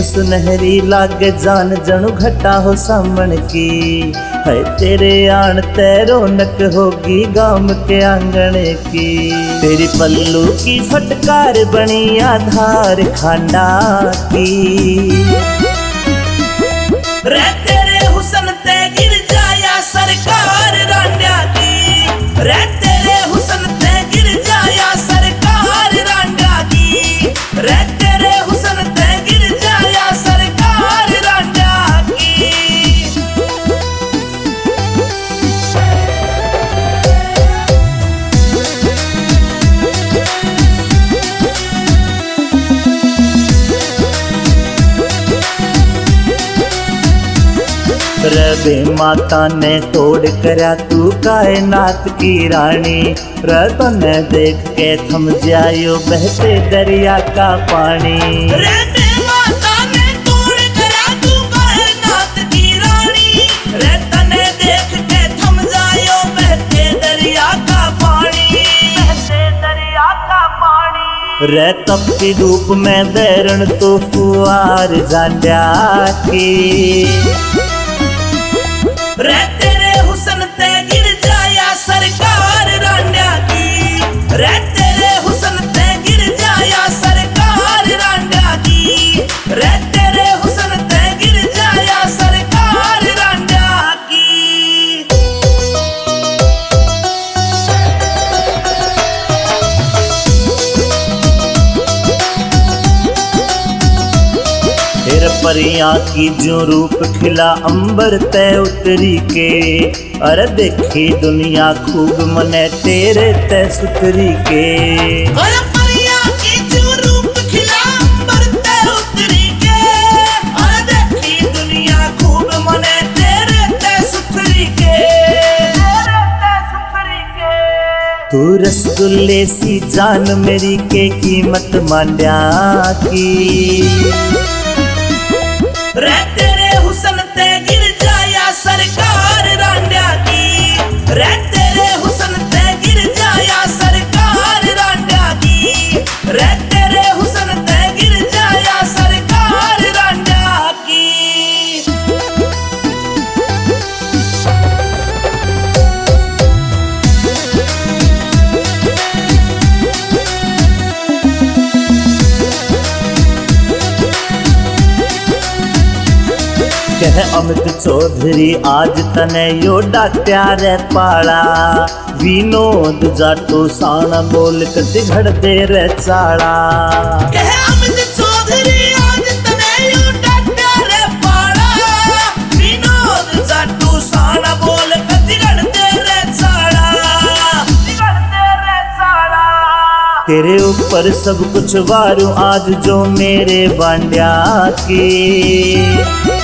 सुनहरी लागे जान जणु घटा हो सामन की। है तेरे आन ते रौनक होगी गांव के आंगन की। तेरी पल्लू की फटकार बनी आधार खांडा की। रे तेरे हुसन ते गिर जाया सरकार रांडा की। रे तेरे हुसन ते गिर जाया सरकार रांडा की। रे तेरे हुसन ते गिर जाया सरकार रांडा की। रबे माता ने तोड़ करया तू कायनात की रानी। रतन देख के थम जायो बहते दरिया का पानी। रबे माता ने तोड़ करया तू कायनात की रानी। रतन देख के थम जायो बहते दरिया का पानी। बहते दरिया का पानी। रे तपती धूप में बैरण तो फुआर जांड्या की। रे तेरे हुसन ते गिर जाया सरकार रांडा की। रे तेरे हुसन ते गिर जाया सरकार रांडा की। रे तेरे हुसन ते गिर जाया सरकार रांडा की। फिर परियां की जो रूप खिला अंबर ते उतरी के। अरे देखी दुनिया खूब मने तेरे ते सुतरी के। अरे परियां की जो रूप खिला अंबर ते उतरी के। अरे देखी दुनिया खूब मने तेरे ते सुतरी के। तेरे ते सुतरी के। तू रसगुल्ले सी जान मेरी के कीमत मांड्या की। रे तेरे हुसन ते गिर जाया सरकार रांडा की। रे तेरे हुसन ते गिर जाया सरकार रांडा की। रे तेरे हुसन ते गिर जाया सरकार रांडा की। कह अमित चौधरी आज तने यो डाट्या रे पाला। विनोद जाटो साना बोल कति घड़ दे रे चाला। कह अमित चौधरी आज तने यो डाट्या रे पाला। विनोद जाटो साना बोल कति घड़ दे रे चाला। घड़ दे रे चाला। तेरे ऊपर सब कुछ वारू आज जो मेरे बांड्या की।